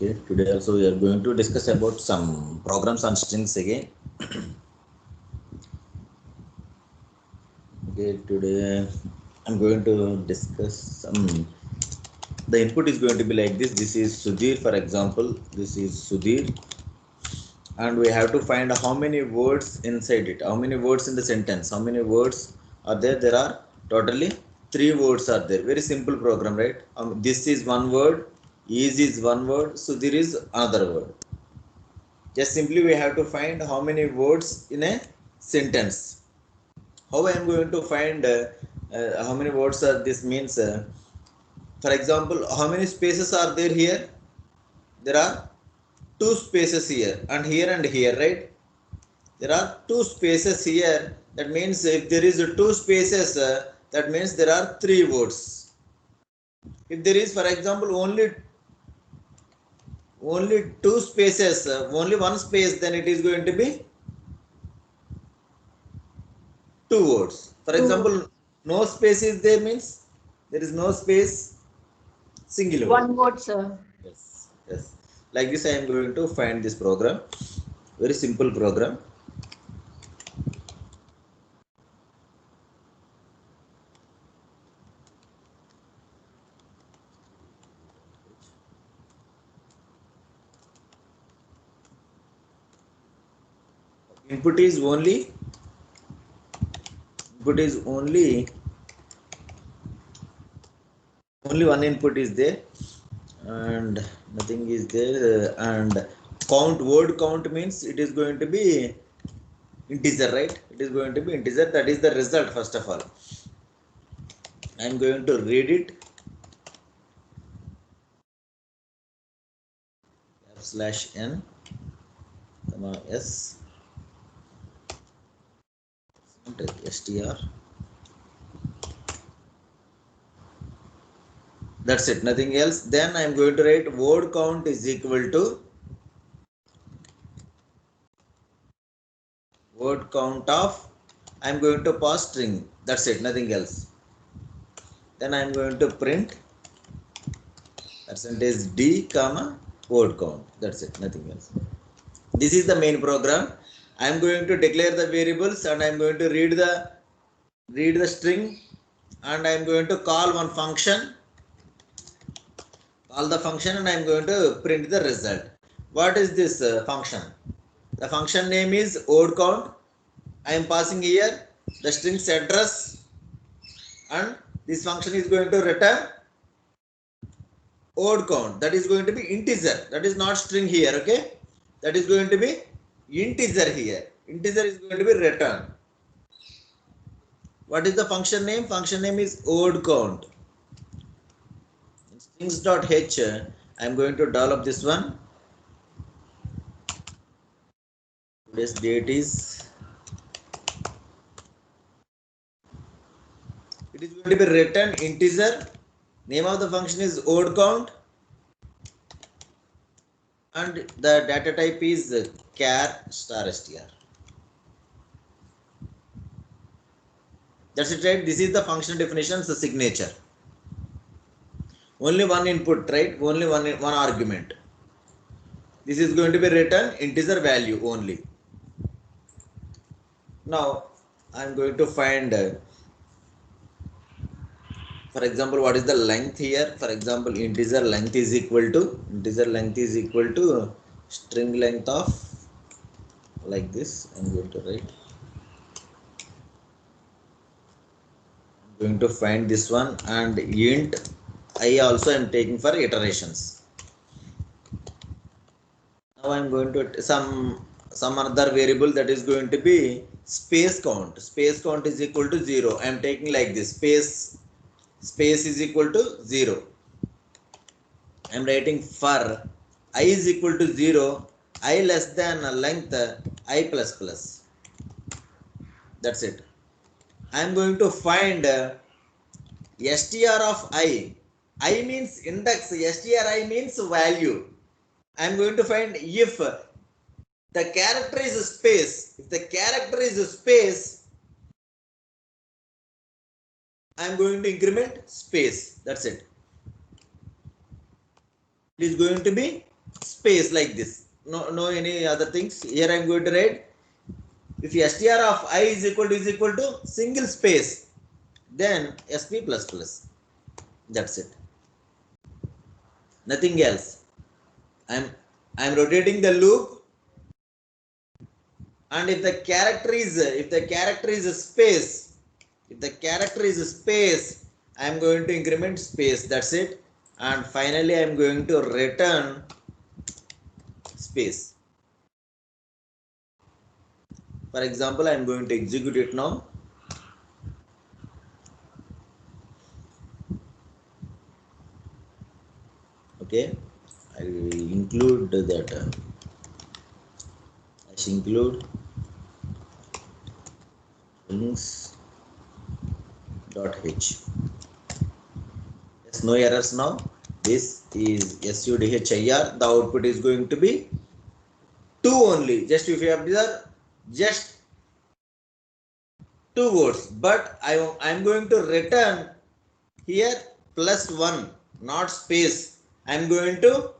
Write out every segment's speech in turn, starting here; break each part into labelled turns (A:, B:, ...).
A: Okay, today also we are going to discuss about some programs on strings again. Okay, today I'm going to discuss some. The input is going to be like this. This is Sudhir, for example. This is Sudhir, and we have to find how many words inside it. How many words in the sentence? How many words are there? There are totally 3 words are there. Very simple program, right? This is one word. Is one word. Sudhir is another word. Just simply we have to find how many words in a sentence. How I am going to find how many words are this means? For example, how many spaces are there here? There are 2 spaces here and here, right? There are 2 spaces here. That means if there is 2 spaces, that means there are 3 words. If there is, for example, only 2 spaces, only one space, then it is going to be 2 words. For example, no space is there means there is no space, singular word.
B: One word, sir.
A: Yes, yes. Like this, I am going to find this program. Very simple program. Input is only only one input is there, and nothing is there. And word count means it is going to be integer, right? It is going to be integer. That is the result. First of all, I am going to read it. /n, s str. That's it, nothing else. Then I am going to write word count is equal to word count of, I am going to pass string. That's it, nothing else. Then I am going to print %d comma word count. That's it, nothing else. This is the main program. I am going to declare the variables and I am going to read the string, and I am going to call one function. Call the function and I am going to print the result. What is this function? The function name is word count. I am passing here the string's address, and this function is going to return word count. That is going to be integer. That is not string here, okay? That is going to be integer here. Integer is going to be return. What is the function name? Function name is word count. In strings.h, I am going to develop this one. Today's date is, it is going to be return integer. Name of the function is word count, and the data type is char *str. That's it, right? This is the function definition, the signature. Only one input, right? Only one argument. This is going to be written integer value only. Now I am going to find, for example, what is the length here? For example, integer length is equal to string length of, like this. I'm going to write. I'm going to find this one, and int I also am taking for iterations. Now I am going to some other variable, that is going to be space count. Space count is equal to 0. I am taking like this. Space is equal to 0. I am writing for I is equal to 0, I less than length I plus plus. That's it. I am going to find str of I. I means index, stri means value. I am going to find if the character is space. If the character is space, I am going to increment space. That's it. It is going to be space like this. No any other things. Here I am going to write, if str of I is equal to single space, then sp plus plus. That's it. Nothing else. I'm I'm rotating the loop, and if the character is space, I'm going to increment space. That's it. And finally I'm going to return space. For example, I'm going to execute it now. Okay, I will include that include links dot h. Yes, no errors now. This is sudhir. The output is going to be 2 only. Just if you observe, just 2 words, but I'm going to return here plus 1, not space. I'm going to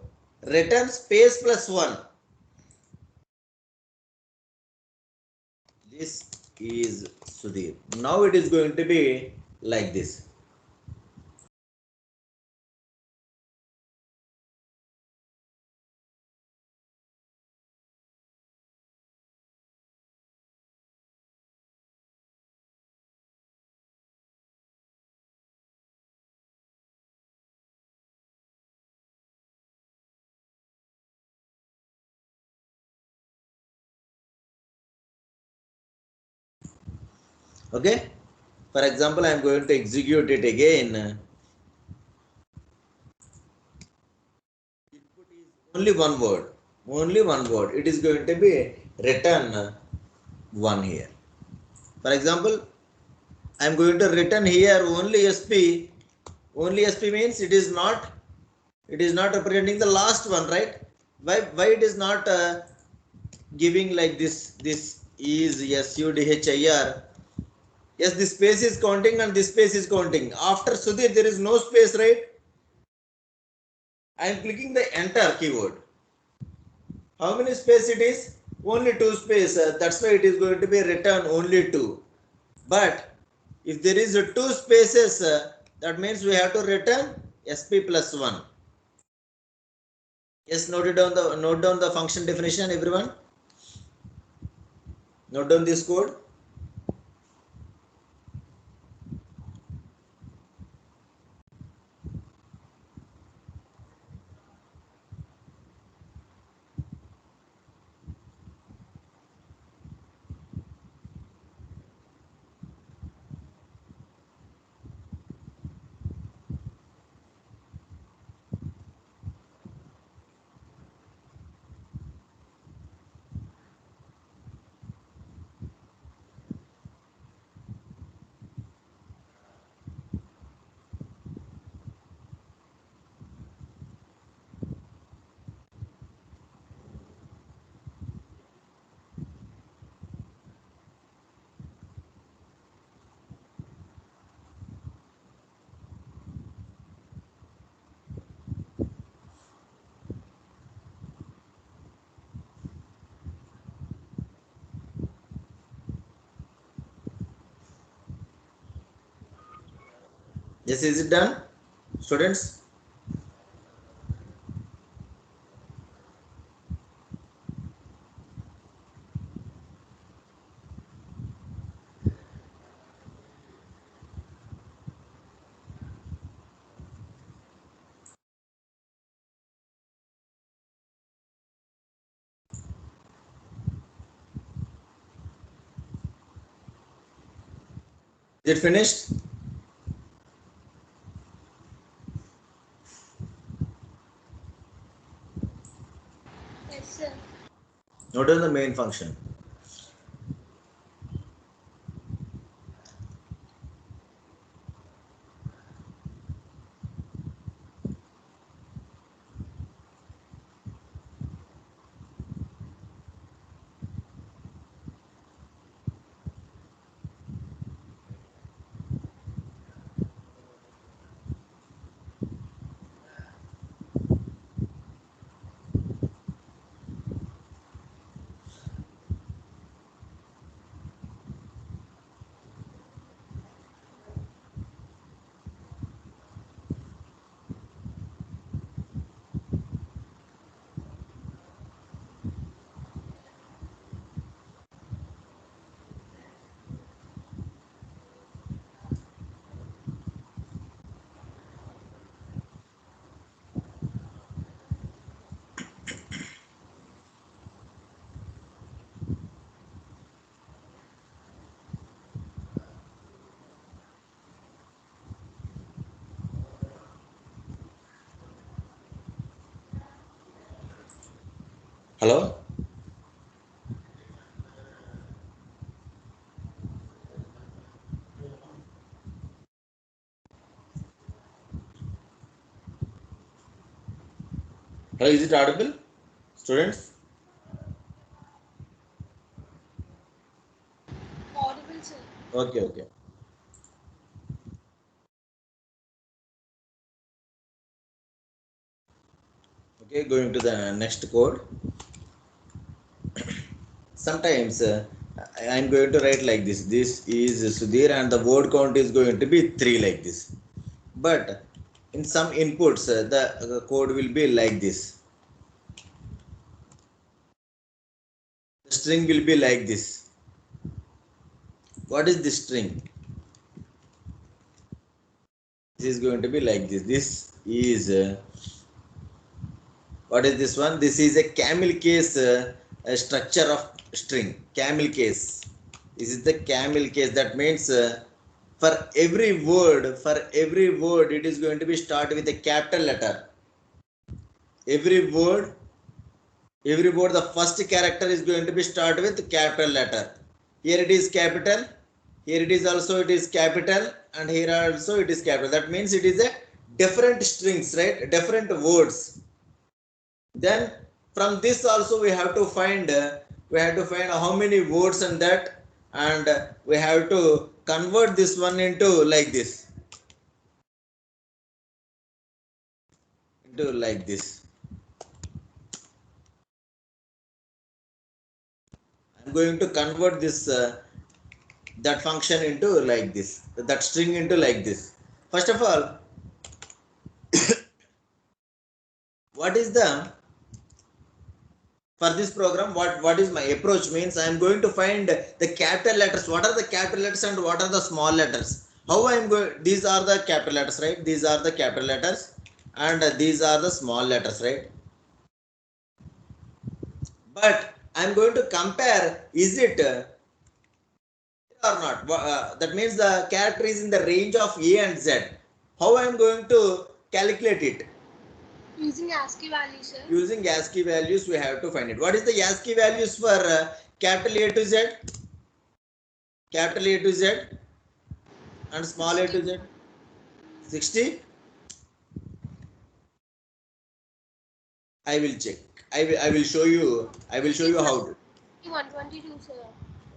A: return space plus 1. This is Sudhir. Now it is going to be like this. Okay, for example, I am going to execute it again. Input is only one word. It is going to be return 1 here. For example, I am going to return here only sp. Only sp means it is not representing the last one, right? Why it is not giving like this? This is sudhir. Yes, this space is counting and this space is counting. After Sudhir, there is no space, right? I am clicking the enter keyword. How many space it is? Only 2 space. That's why it is going to be return only 2. But if there is 2 spaces, that means we have to return sp plus 1. Yes, note down the function definition, everyone. Note down this code. Yes, is it done, students? Is it finished?
B: Yes, sir.
A: Note down the main function. Hello? Hello, is it audible? Students?
B: Audible, sir.
A: Okay, okay. Okay, going to the next code. Sometimes I am going to write like this. This is Sudhir and the word count is going to be 3 like this. But in some inputs, the code will be like this. The string will be like this. What is this string? This is going to be like this. This is what is this one? This is a camel case structure of string. Camel case. This is the camel case. That means for every word, it is going to be start with a capital letter. Every word, the first character is going to be start with capital letter. Here it is capital, here it is also it is capital, and here also it is capital. That means it is a different strings, right? Different words. Then from this also we have to find how many words and that, and we have to convert this one into like this, I'm going to convert this that function into like this, that string into like this. First of all, what is the for this program, what is my approach means, I am going to find the capital letters. What are the capital letters and what are the small letters? How I am going, these are the capital letters, right? These are the capital letters, and these are the small letters, right? But I am going to compare, is it or not? That means the character is in the range of A and Z. How I am going to calculate it?
B: Using ASCII value, sir.
A: Using ASCII values, we have to find it. What is the ASCII values for capital A to Z? Capital A to Z and small a to Z? 60? I will check. I will show you. I will show you how to.
B: 122, sir.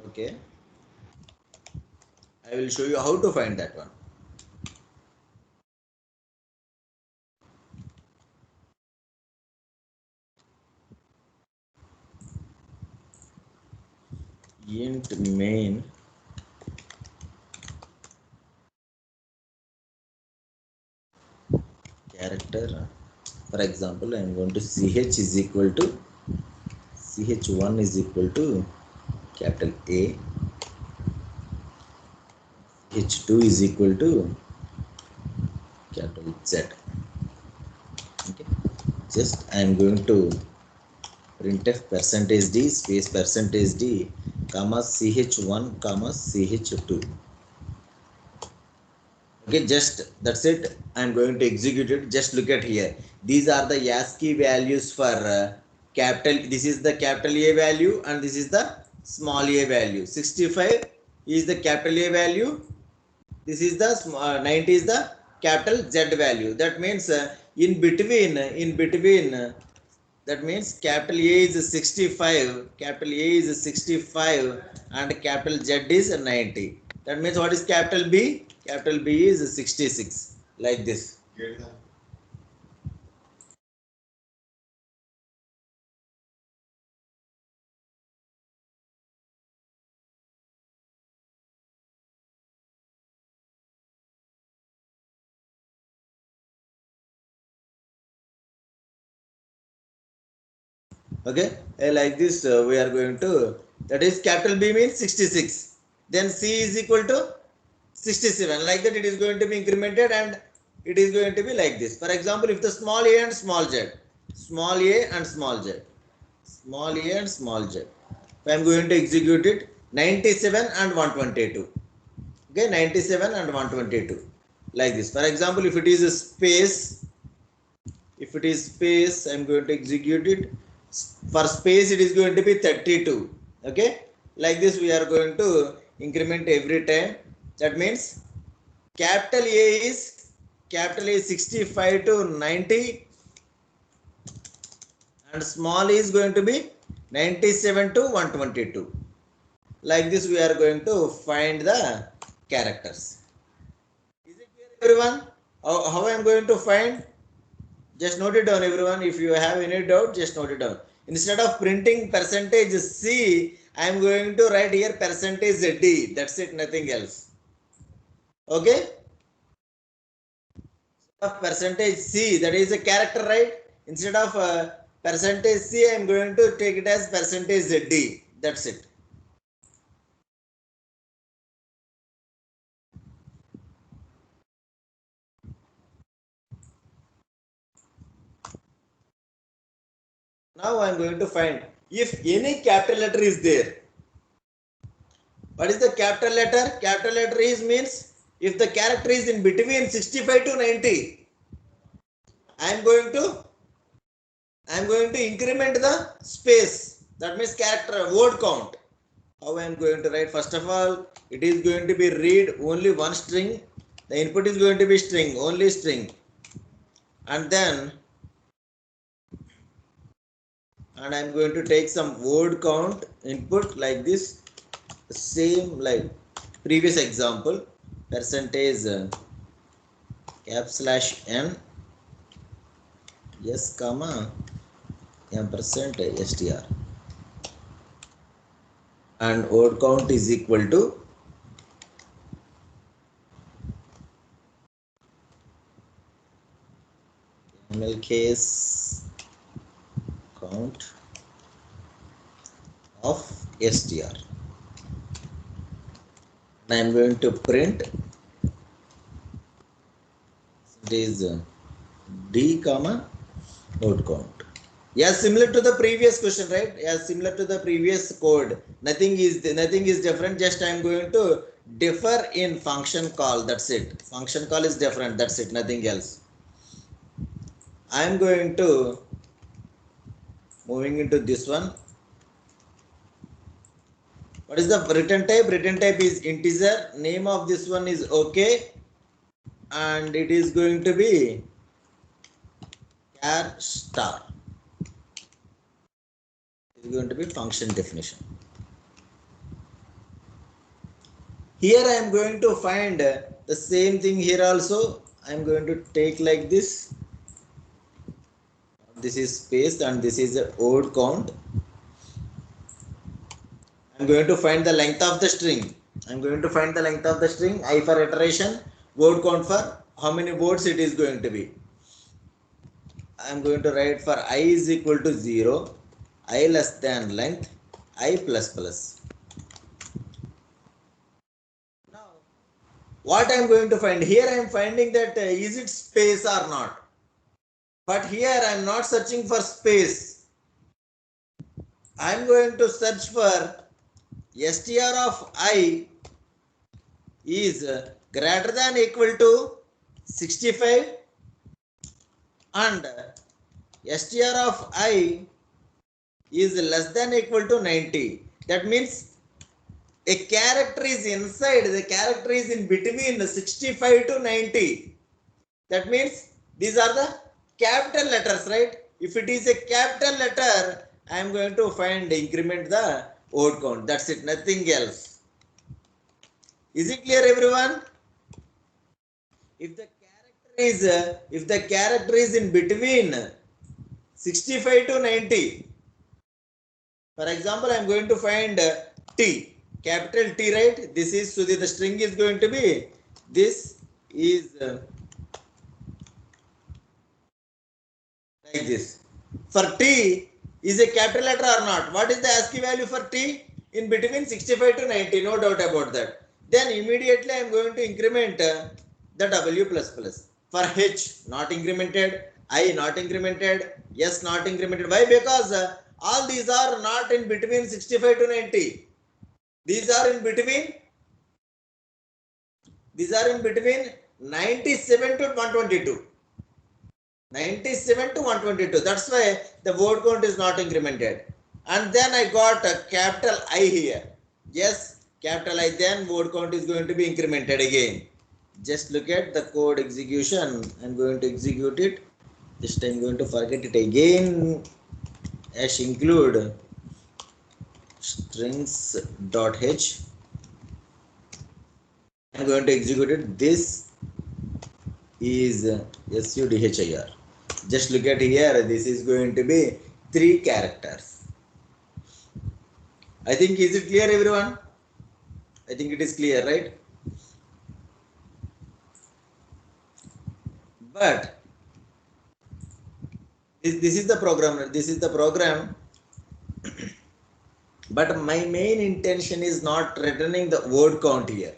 A: Okay. I will show you how to find that one. Int main character. For example, I am going to ch is equal to ch1 is equal to capital A. H2 is equal to capital Z. Okay. Just I am going to printf percentage d space percentage d comma ch1 comma ch2. Okay, just that's it. I'm going to execute it. Just look at here. These are the ASCII values for capital. This is the capital A value and this is the small a value. 65 is the capital A value. This is the 90 is the capital Z value. That means in between that means capital A is 65, capital A is 65 and capital Z is 90. That means what is capital B? Capital B is 66, like this. Okay, like this we are going to, that is capital B means 66, then C is equal to 67, like that it is going to be incremented and it is going to be like this. For example, if the small a and small z, small a and small z, small a and small z, I am going to execute it, 97 and 122. Okay, 97 and 122, like this. For example, if it is a space, I am going to execute it, For space it is going to be 32. Okay, like this we are going to increment every time. That means capital A is 65 to 90 and small is going to be 97 to 122. Like this we are going to find the characters. Is it clear everyone? How I am going to find? Just note it down everyone. If you have any doubt, just note it down. Instead of printing percentage C, I am going to write here percentage D. That's it, nothing else. Okay? Of percentage C, that is a character, right? Instead of percentage C, I am going to take it as percentage D. That's it. Now I am going to find if any capital letter is there. What is the capital letter? Capital letter is means if the character is in between 65 to 90, I am going to increment the space. That means character word count. How I am going to write? First of all, it is going to be read only one string. The input is going to be string, only string. And then I am going to take some word count input like this. Same like previous example. Percentage cap slash n s comma ampersand str. And word count is equal to ml case count of str. I am going to print it is d comma word count. Yeah, similar to the previous question, right? Yeah, similar to the previous code. Nothing is different. Just I am going to differ in function call. That's it. Function call is different. That's it. Nothing else. I am going to moving into this one. What is the return type? Return type is integer. Name of this one is okay, and it is going to be char star. It is going to be function definition. Here I am going to find the same thing here also. I am going to take like this. This is space and this is a word count. I am going to find the length of the string. I am going to find the length of the string. I for iteration, word count for how many words it is going to be. I am going to write for I is equal to 0, I less than length, I plus plus. Now, what I am going to find? Here I am finding that is it space or not. But here I am not searching for space. I am going to search for str of I is greater than equal to 65 and str of I is less than equal to 90. That means a character is inside, the character is in between 65 to 90. That means these are the capital letters, right? If it is a capital letter, I am going to increment the word count. That's it, nothing else. Is it clear, everyone? If the character is in between 65 to 90, for example, I am going to find T, capital T, right? This is, so the string is going to be, this is like this. For T, is a capital letter or not? What is the ASCII value for T? In between 65 to 90, no doubt about that. Then immediately I am going to increment the W plus plus. For H, not incremented, I not incremented, S not incremented. Why? Because all these are not in between 65 to 90. These are in between 97 to 122. 97 to 122. That's why the word count is not incremented. And then I got a capital I here. Yes, capital I, then word count is going to be incremented again. Just look at the code execution. I'm going to execute it. This time I'm going to forget it again. Hash include strings.h. I'm going to execute it. This is SUDHIR. Just look at here. This is going to be 3 characters. I think, is it clear, everyone? I think it is clear, right? But this is the program. This is the program. But my main intention is not returning the word count here.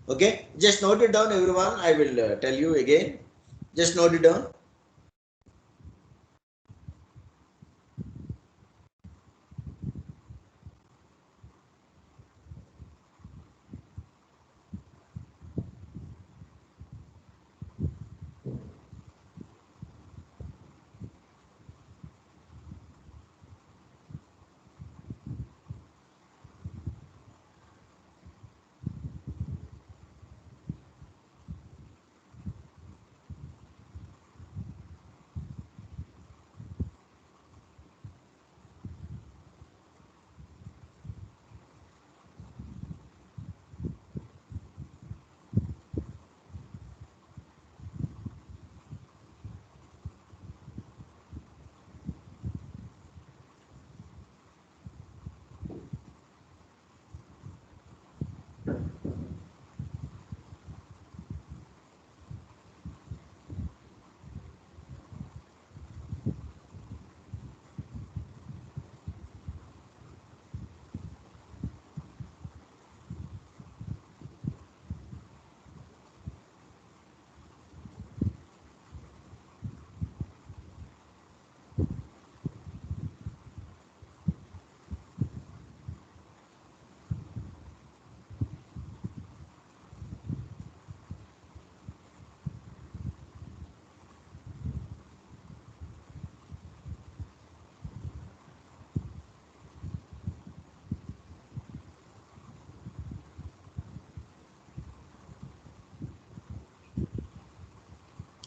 A: Okay, just note it down, everyone. I will tell you again. Just note it down.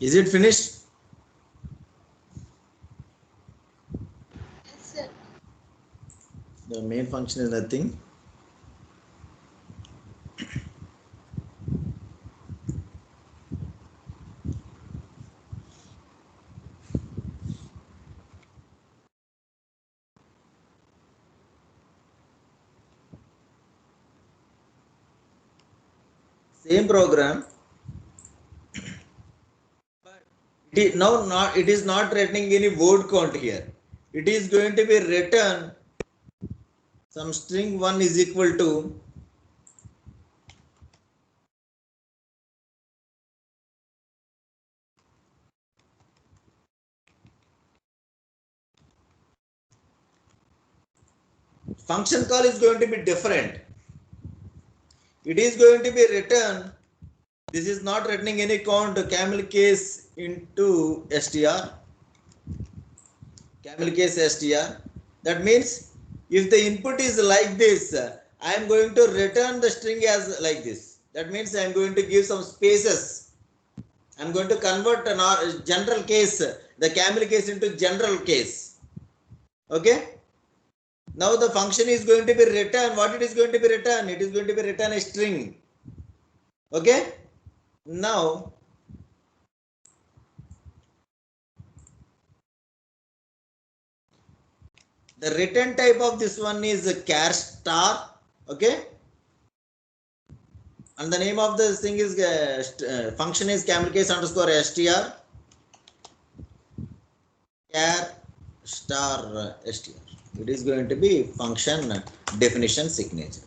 A: Is it finished?
B: Yes, sir.
A: The main function is nothing. Same program. It is now not. It is not returning any word count here. It is going to be written some string 1 is equal to function call is going to be different. It is going to be written. This is not returning any count camel case into str. Camel case str. That means if the input is like this, I am going to return the string as like this. That means I am going to give some spaces. I am going to convert an general case, the camel case into general case. Okay. Now the function is going to be written. What it is going to be written? It is going to be written a string. Okay. Now the return type of this one is char star. Okay. And the name of the thing is function is camel case underscore str char star str. It is going to be function definition signature.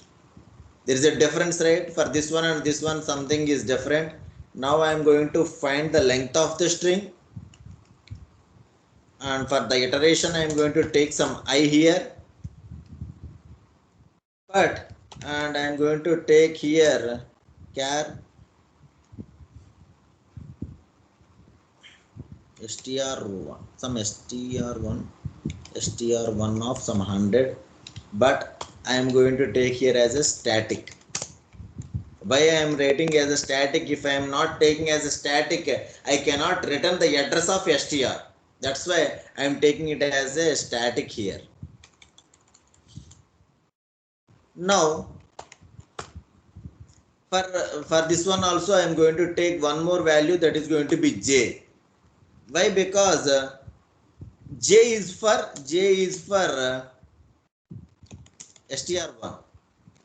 A: There is a difference, right? For this one and this one, something is different. Now I am going to find the length of the string, and for the iteration I am going to take some I here, but and I am going to take here char str1, some str1, str1 of some 100, but I am going to take here as a static. Why I am writing as a static? If I am not taking as a static, I cannot return the address of str. That's why I am taking it as a static here. Now for this one also I am going to take one more value, that is going to be j. Why? Because j is for str1.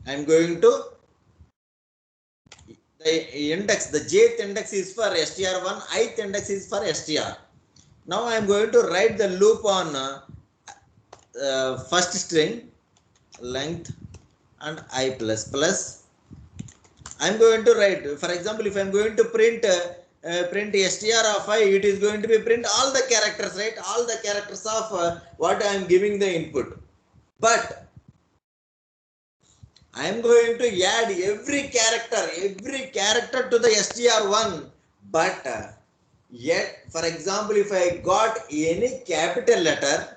A: I am going to the index, the jth index is for str1, ith index is for str. Now I am going to write the loop on first string length and I plus plus. I am going to write, for example, if I am going to print str of I, it is going to be print all the characters, right? All the characters of what I am giving the input. But I am going to add every character to the str1. But yet, for example, if I got any capital letter,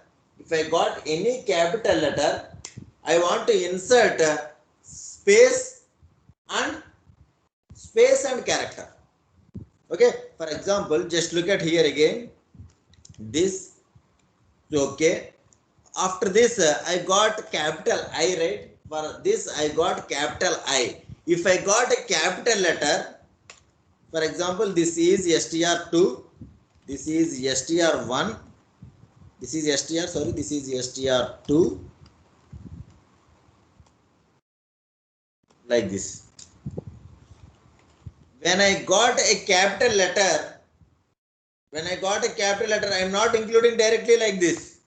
A: I want to insert space and character. Okay, for example, just look at here again. This, okay. After this, I got capital I, right? For this, I got capital I. If I got a capital letter, for example, this is str2, this is str1, this is str2, like this. When I got a capital letter, I am not including directly like this.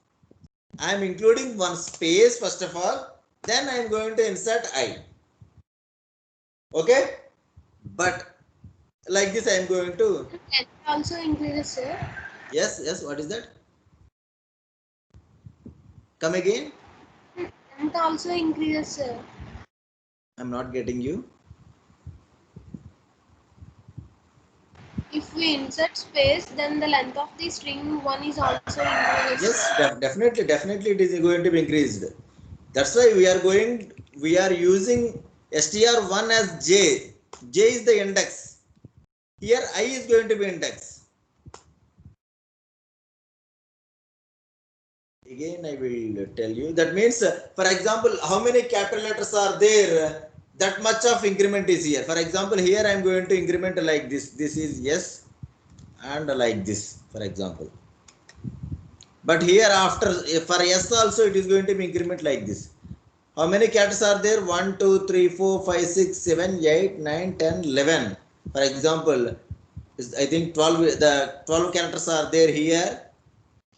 A: I am including one space first of all, then I am going to insert I. Okay, but like this I am going to.
B: Length also increases, sir.
A: Yes, what is that? Come again.
B: Length also increases, sir.
A: I am not getting you.
B: If we insert space, then the length of the string one is also increases.
A: Yes, definitely it is going to be increased. That's why we are using str1 as j. J is the index. Here I is going to be index. Again I will tell you. That means, for example, how many capital letters are there, that much of increment is here. For example, here I am going to increment like this. This is yes, and like this, for example. But here after, for s also it is going to be increment like this. How many characters are there? 1 2 3 4 5 6 7 8 9 10 11. For example, I think 12, the 12 characters are there here.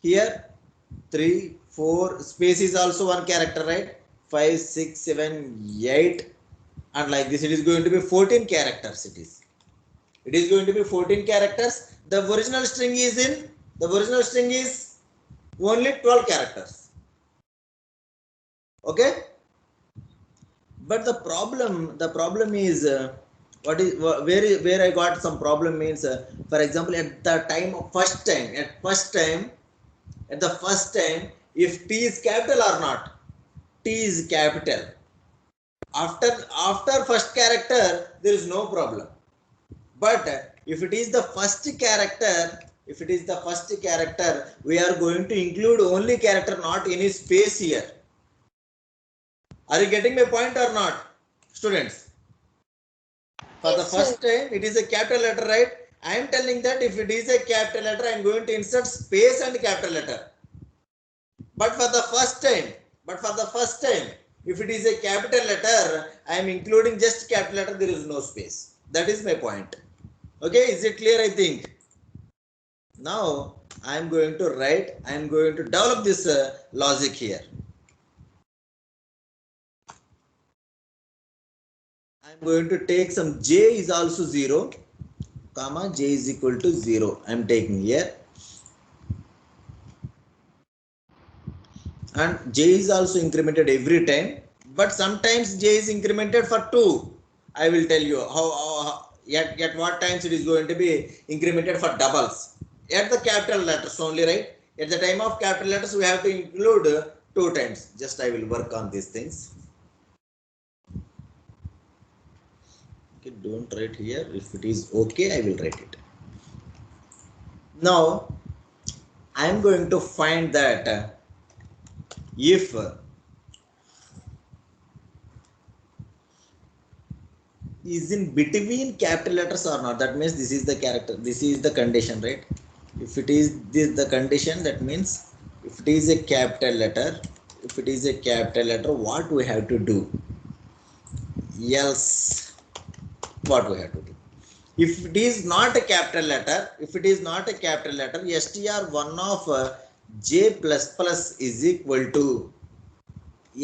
A: Here 3 4, space is also one character, right? 5 6 7 8, and like this it is going to be 14 characters. It is going to be 14 characters. The original string is only 12 characters. Okay, but the problem is where I got some problem means, for example, at the first time, if t is capital or not, t is capital. After first character there is no problem. But if it is the first character, we are going to include only character, not any space here. Are you getting my point or not, students? For
B: Yes,
A: the first
B: sir.
A: time it is a capital letter, right? I am telling that if it is a capital letter, I am going to insert space and capital letter. But for the first time, if it is a capital letter, I am including just capital letter, there is no space. That is my point. Okay, is it clear? I think. Now I am going to develop this logic here. I am going to take some j is also 0, comma j is equal to 0. I am taking here, and j is also incremented every time, but sometimes j is incremented for 2. I will tell you how at what times it is going to be incremented for doubles. at the capital letters only, right? At the time of capital letters, we have to include 2 times. Just I will work on these things. Okay, don't write here. If it is okay, I will write it. Now, I am going to find that if is in between capital letters or not, that means this is the character, this is the condition, right? If it is this the condition, that means if it is a capital letter, what we have to do? Else what we have to do? If it is not a capital letter, str1 of j plus plus is equal to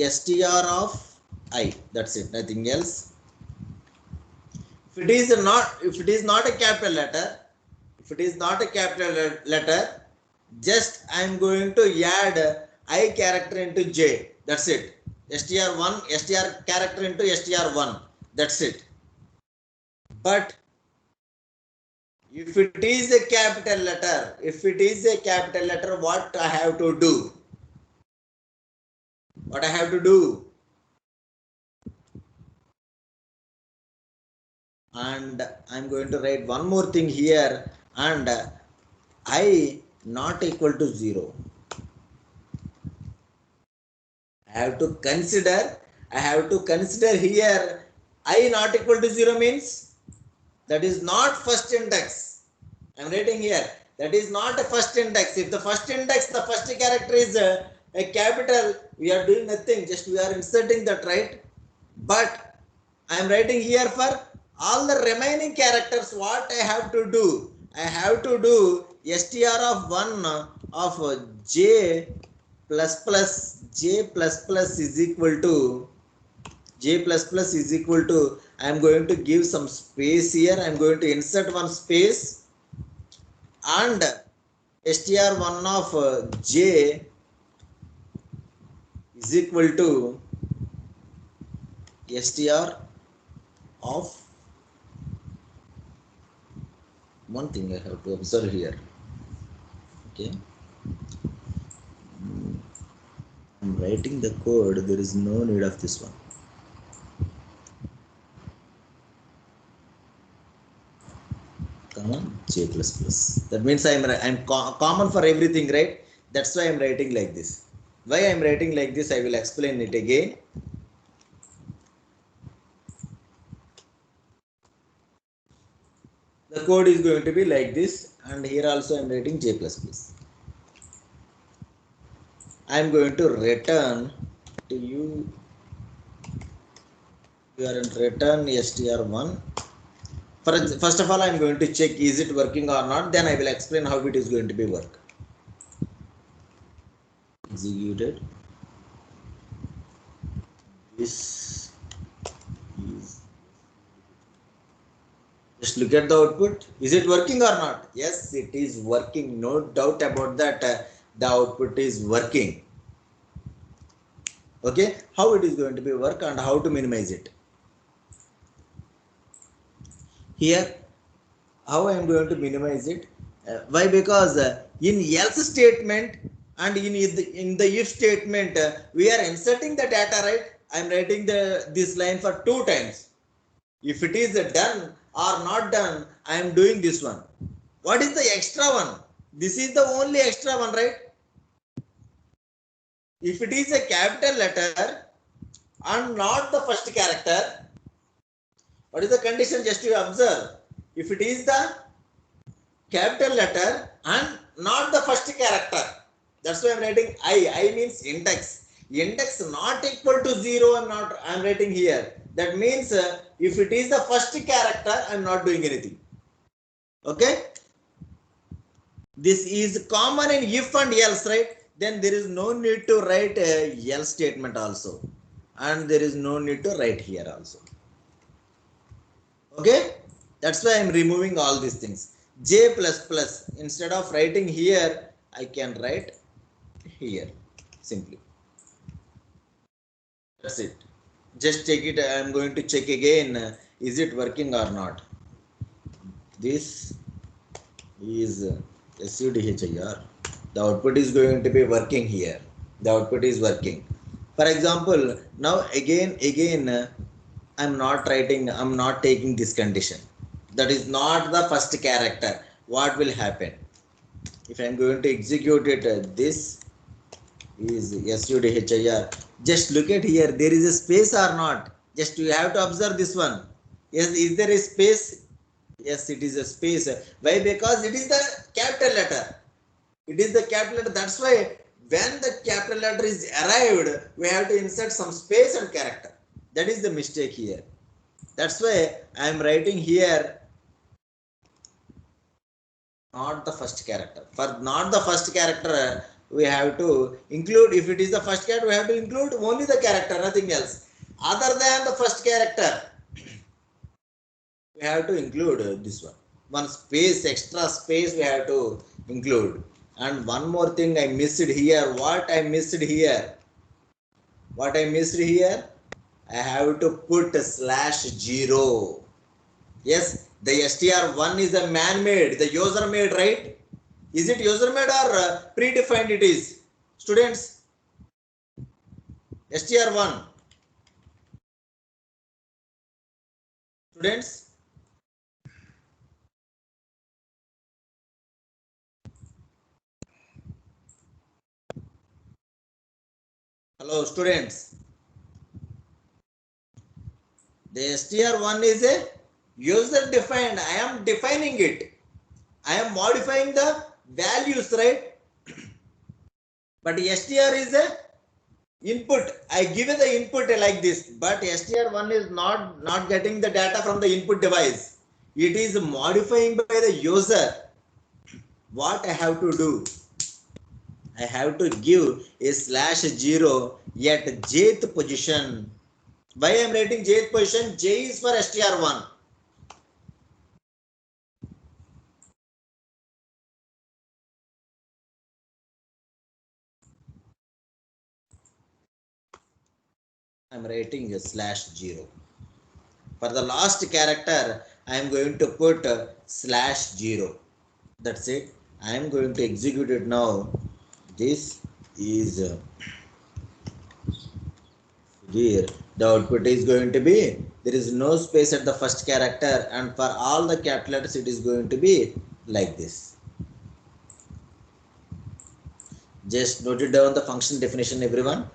A: str of I. That's it, nothing else. If it is not a capital letter, just I am going to add I character into j. That's it. str character into str1. That's it. But if it is a capital letter, what I have to do? And I'm going to write one more thing here, and I not equal to 0. I have to consider here I not equal to 0 means that is not first index. I'm writing here that is not a first index. If the first index, the first character is a capital, we are doing nothing, just we are inserting that, right? But I am writing here for all the remaining characters, what I have to do? I have to do str of 1 of j plus plus is equal to I am going to give some space here. I am going to insert one space, and str1 of j is equal to str of one thing I have to observe here. Okay, I'm writing the code, there is no need of this one. Common j plus plus, that means I'm common for everything, right? That's why I'm writing like this. Why I'm writing like this, I will explain it again. The code is going to be like this, and here also I'm writing j plus plus. I'm going to return to you are in return str1. First of all, I'm going to check is it working or not, then I will explain how it is going to be work. Executed. This is, just look at the output. Is it working or not? Yes, it is working, no doubt about that. The output is working. Okay, how it is going to be work and how to minimize it? Here, how I am going to minimize it? Why? Because in else statement and in the if statement, we are inserting the data, right? I am writing this line for 2 times. If it is done or not done, I am doing this one. What is the extra one? This is the only extra one, right? If it is a capital letter and not the first character, what is the condition? Just you observe. If it is the capital letter and not the first character, that's why I'm writing I means index. Index not equal to 0, I'm writing here. That means if it is the first character, I'm not doing anything. Okay, this is common in if and else, right? Then there is no need to write a else statement also, and there is no need to write here also. Okay, that's why I'm removing all these things. J plus plus, instead of writing here, I can write here simply. That's it. Just check it. I'm going to check again, is it working or not? This is SUDHIR. The output is going to be working here. The output is working. For example, now again, I'm not writing, I'm not taking this condition. That is not the first character. What will happen? If I'm going to execute it, this is SUDHIR. Just look at here, there is a space or not? Just you have to observe this one. Yes, is there a space? Yes, it is a space. Why? Because it is the capital letter. It is the capital letter. That's why when the capital letter is arrived, we have to insert some space and character. That is the mistake here. That's why I am writing here not the first character. For not the first character, we have to include, if it is the first character, we have to include only the character, nothing else. Other than the first character, we have to include this one. One space, extra space we have to include. And one more thing I missed here. What I missed here? What I missed here? I have to put /0. Yes, the str1 is a man-made, the user-made, right? Is it user-made or predefined it is? Students, str1. Students, hello students. The str1 is a user-defined. I am defining it. I am modifying the values, right? But str is a input. I give it the input like this, but str1 is not getting the data from the input device. It is modifying by the user. What I have to do? I have to give a /0 at jth position. Why I am writing jth position? J is for str1. I am writing a /0. For the last character, I am going to put /0. That's it. I am going to execute it now. This is here. The output is going to be, there is no space at the first character, and for all the capital letters it is going to be like this. Just note it down the function definition, everyone.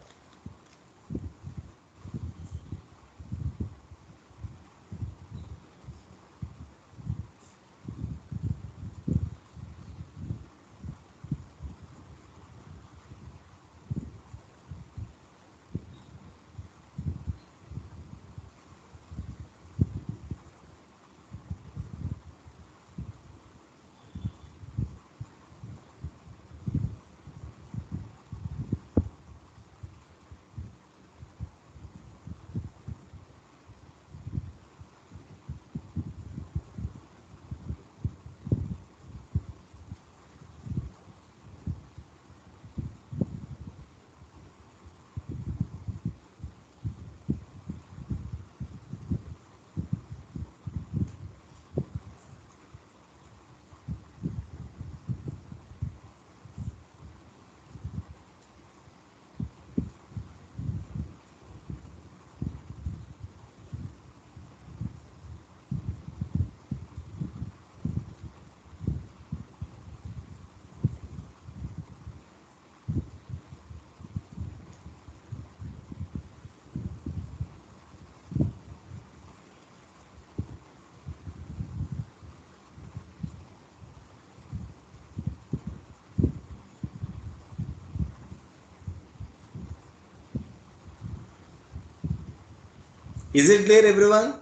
A: Is it clear, everyone?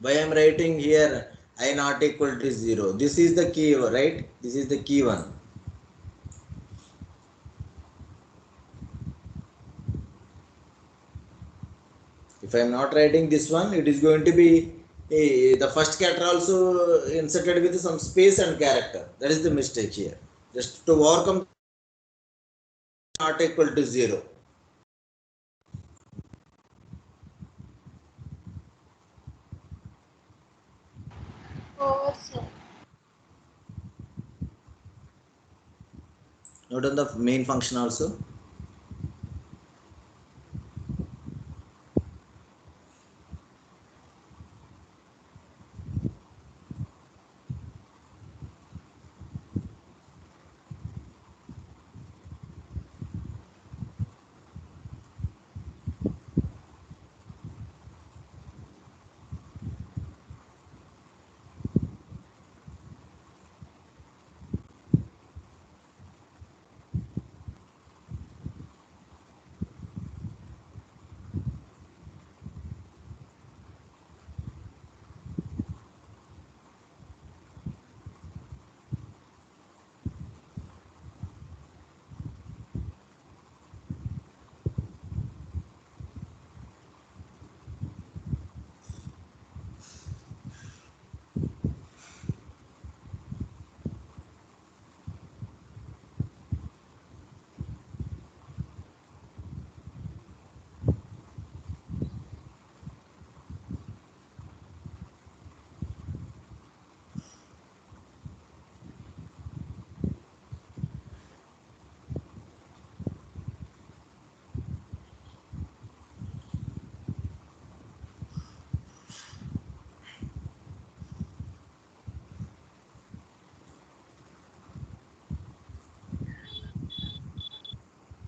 A: Why I am writing here I not equal to 0? This is the key, right? This is the key one. If I am not writing this one, it is going to be the first character also inserted with some space and character. That is the mistake here. Just to overcome not equal to 0.
B: Oh, sir.
A: Note on the main function also.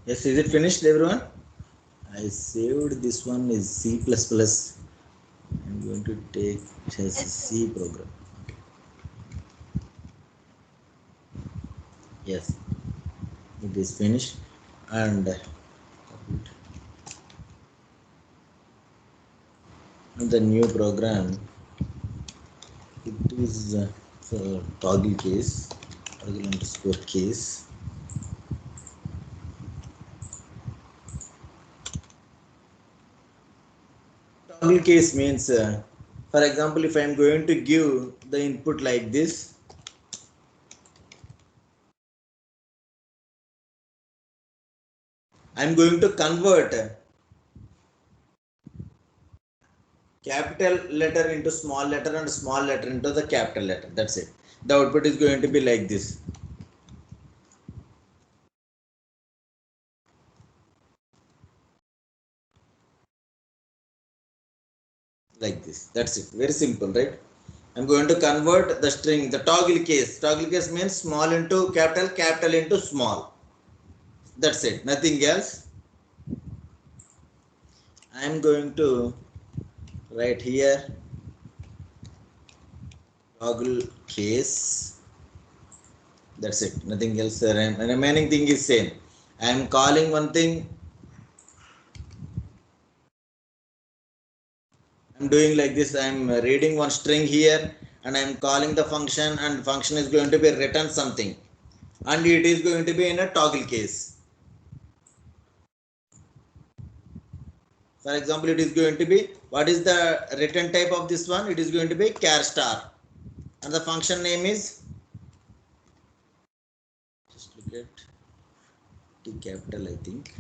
A: Yes, is it finished, everyone? I saved this one is C++. I'm going to take it as a
B: Yes,
A: C
B: sir.
A: program. Yes, it is finished. And the new program, it is toggle case, toggle underscore case. Toggle case means, for example, if I am going to give the input like this, I am going to convert capital letter into small letter and small letter into the capital letter. That's it. The output is going to be like this. Like this. That's it. Very simple, right? I'm going to convert the string, the toggle case. Toggle case means small into capital, capital into small. That's it. Nothing else. I'm going to write here toggle case. That's it. Nothing else. The remaining thing is same. I'm calling one thing. I'm doing like this. I'm reading one string here and I'm calling the function, and function is going to be return something, and it is going to be in a toggle case. For example, it is going to be, what is the return type of this one? It is going to be char star, and the function name is, just look at T capital, I think.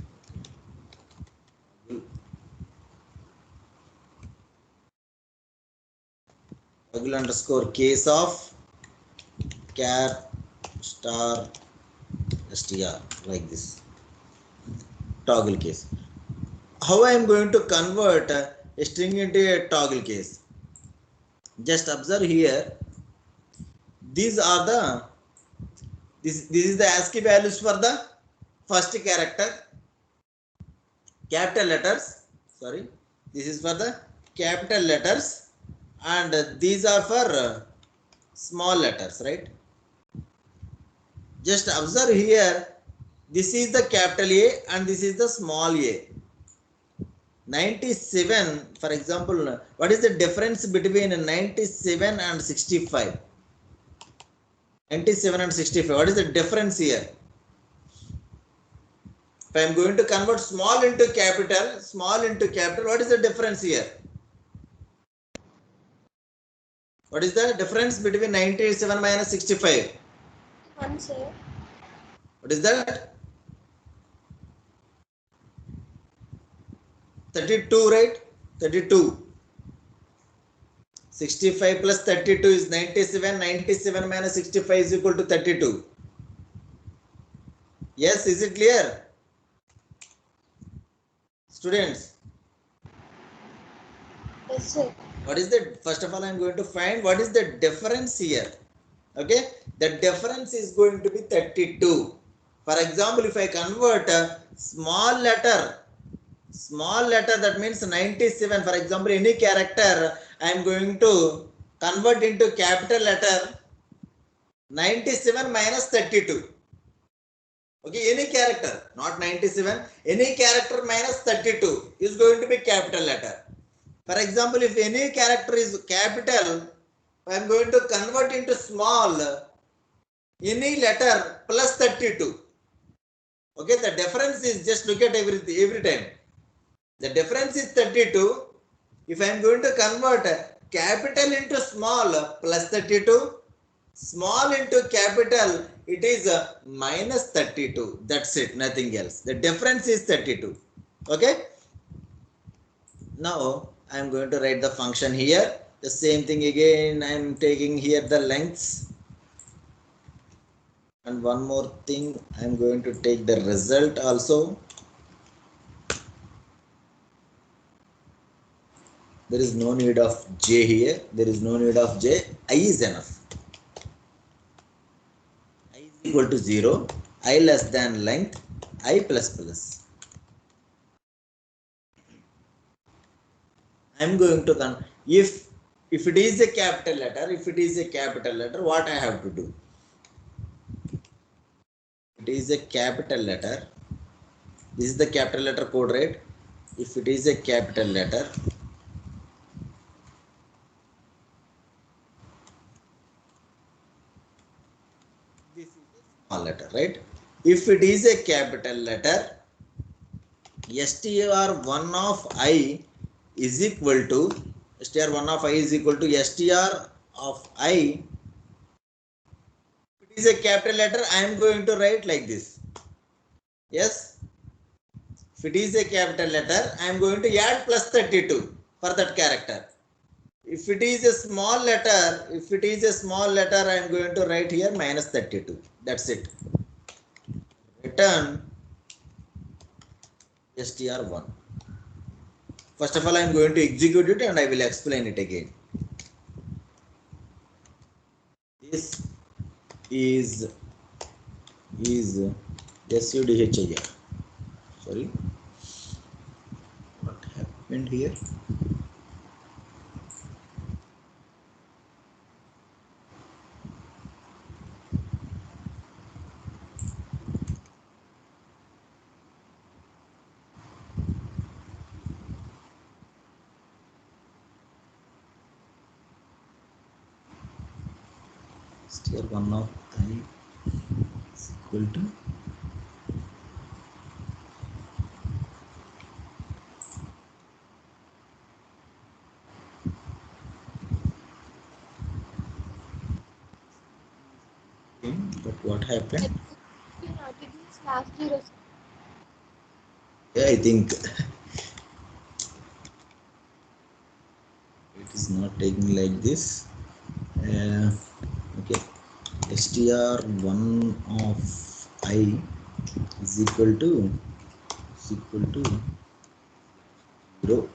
A: Toggle underscore case of char star str, like this. Toggle case. How I am going to convert a string into a toggle case? Just observe here. These are the, this is the ASCII values for the first character, capital letters. Sorry, this is for the capital letters, and these are for small letters, right? Just observe here. This is the capital A and this is the small a. 97, for example, what is the difference between 97 and 65? 97 and 65, what is the difference here? If I am going to convert small into capital, what is the difference here? What is the difference between 97 minus 65?
B: 1, sir.
A: What is that? 32, right? 32. 65 plus 32 is 97. 97 minus 65 is equal to 32. Yes, is it clear, students?
B: Yes, sir.
A: What is the, first of all I am going to find what is the difference here. Okay, the difference is going to be 32. For example, if I convert a small letter, that means 97. For example, any character I am going to convert into capital letter, 97 minus 32. Okay, any character, not 97, any character minus 32 is going to be capital letter. For example, if any character is capital, I am going to convert into small, any letter plus 32. Okay, the difference is, just look at every time. The difference is 32. If I am going to convert capital into small, plus 32, small into capital, it is minus 32. That's it, nothing else. The difference is 32. Okay, now I am going to write the function here. The same thing again, I am taking here the lengths, and one more thing, I am going to take the result also. There is no need of j here, there is no need of j, I is enough. I is equal to 0, I less than length, I plus plus. I am going to if it is a capital letter, what I have to do? It is a capital letter. This is the capital letter code, right? If it is a capital letter, this is a small letter, right? If it is a capital letter, str1 of I is equal to str1 of I is equal to str of I. If it is a capital letter, I am going to write like this. Yes, if it is a capital letter, I am going to add plus 32 for that character. If it is a small letter, I am going to write here minus 32. That's it. Return str1. First of all, I am going to execute it and I will explain it again. This is SUDHIR. Sorry, what happened here? str1 of I is equal to but what happened?
B: You noted this last zero.
A: Yeah, I think it is not taking like this. Okay, str1 of I is equal to 0.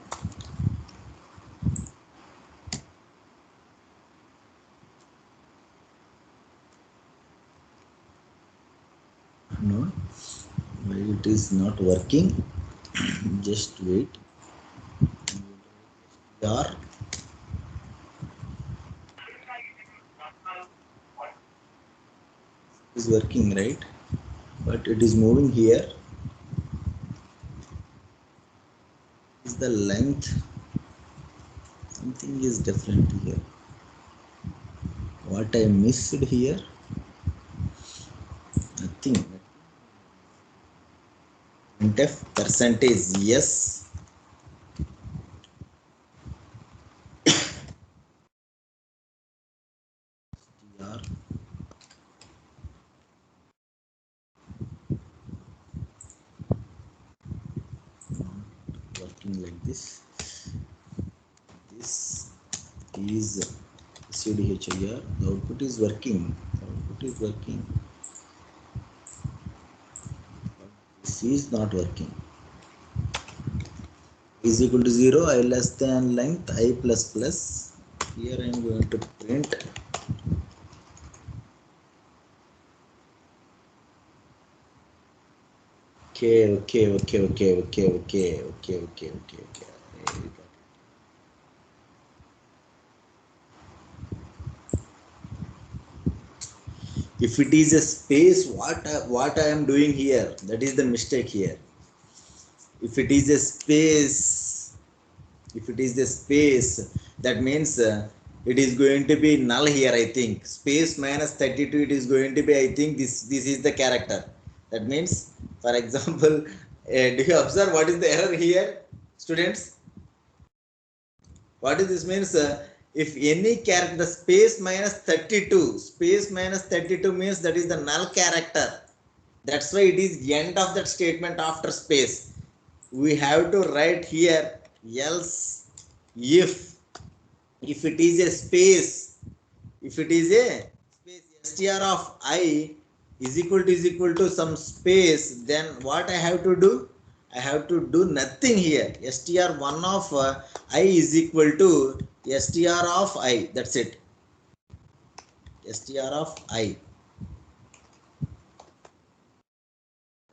A: No, why it is not working? Just wait. R is working, right? But it is moving here. Is the length? Something is different here. What I missed here? Nothing. Printf percentage yes. R working like this. This is SUDHIR. The output is working. This is not working. Is equal to 0, I less than length, I plus plus. Here I am going to print. Okay. If it is a space, what I am doing here, that is the mistake here. If it is a space, that means it is going to be null here. I think space minus 32, it is going to be, I think this is the character. That means, for example, do you observe what is the error here, students? What is this means? If any character, the space minus 32 means that is the null character. That's why it is the end of that statement after space. We have to write here else if it is a space, str of I is equal to some space, then what I have to do? I have to do nothing here. Str1 of I is equal to str of I. That's it. Str of I.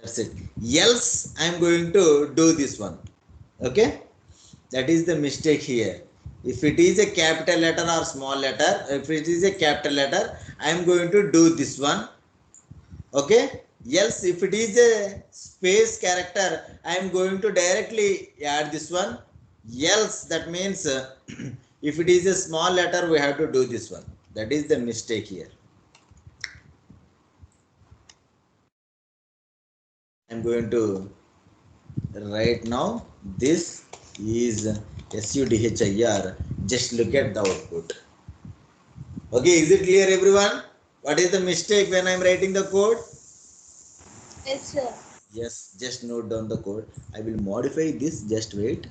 A: That's it. Else I am going to do this one. Okay. That is the mistake here. If it is a capital letter or small letter, if it is a capital letter, I am going to do this one. Okay. Else if it is a space character, I am going to directly add this one. Else, that means if it is a small letter, we have to do this one. That is the mistake here. I am going to write now. This is SUDHIR. Just look at the output. Okay, is it clear, everyone? What is the mistake when I am writing the code?
B: Yes, sir.
A: Yes, just note down the code. I will modify this. Just wait.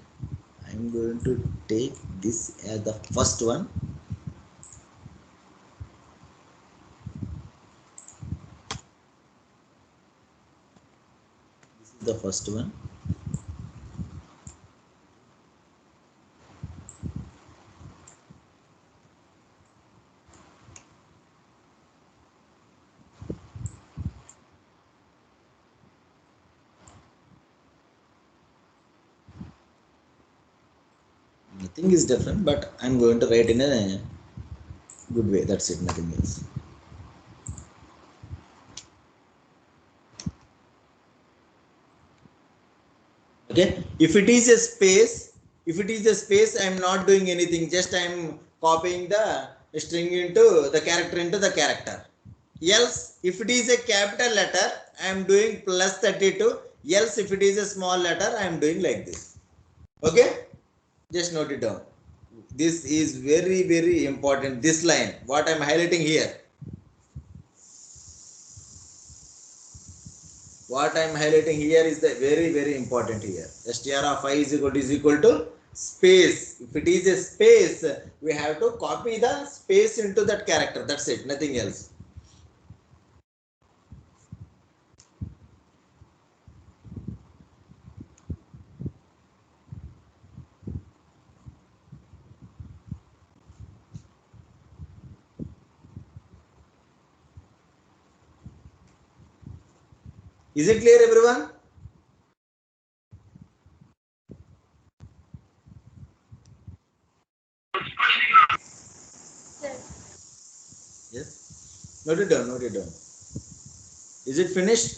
A: I am going to take this as the first one. This is the first one. Nothing is different, but I am going to write in a good way. That's it. Nothing else. Okay. If it is a space, I am not doing anything. Just I am copying the string into the character Else, if it is a capital letter, I am doing plus 32. Else, if it is a small letter, I am doing like this. Okay. Just note it down. This is very important. This line, what I am highlighting here. What I am highlighting here is the very important here. Str of I is equal to space. If it is a space, we have to copy the space into that character. That's it. Nothing else. Is it clear, everyone?
B: Sir.
A: Yes. Note it down. Is it finished?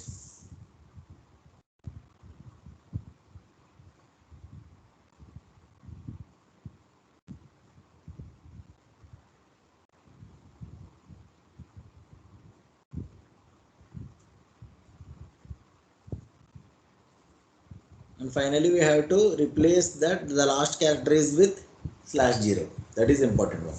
A: And finally we have to replace that the last character is with /0. That is important one.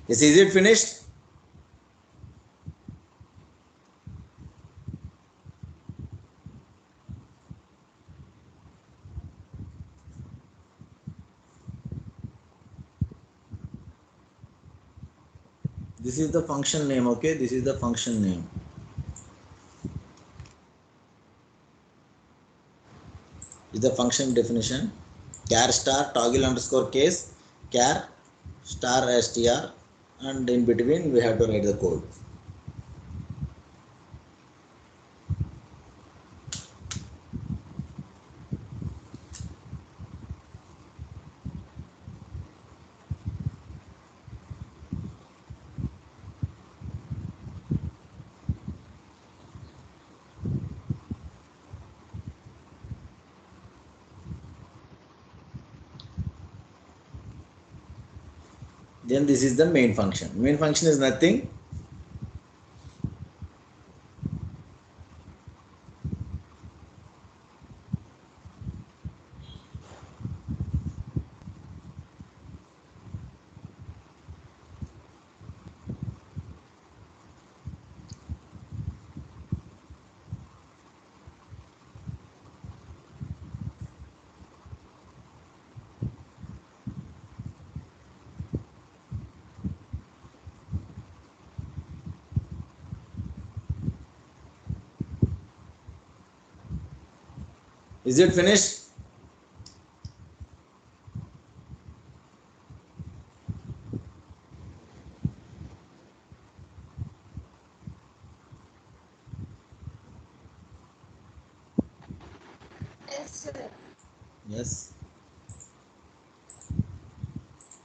A: Yes, is it finished? This is the function name, okay? This is the function name. Is the function definition. Char star toggle underscore case, char star str, and in between we have to write the code. Then this is the main function. Main function is nothing. Is it finished?
B: Yes, sir.
A: Yes.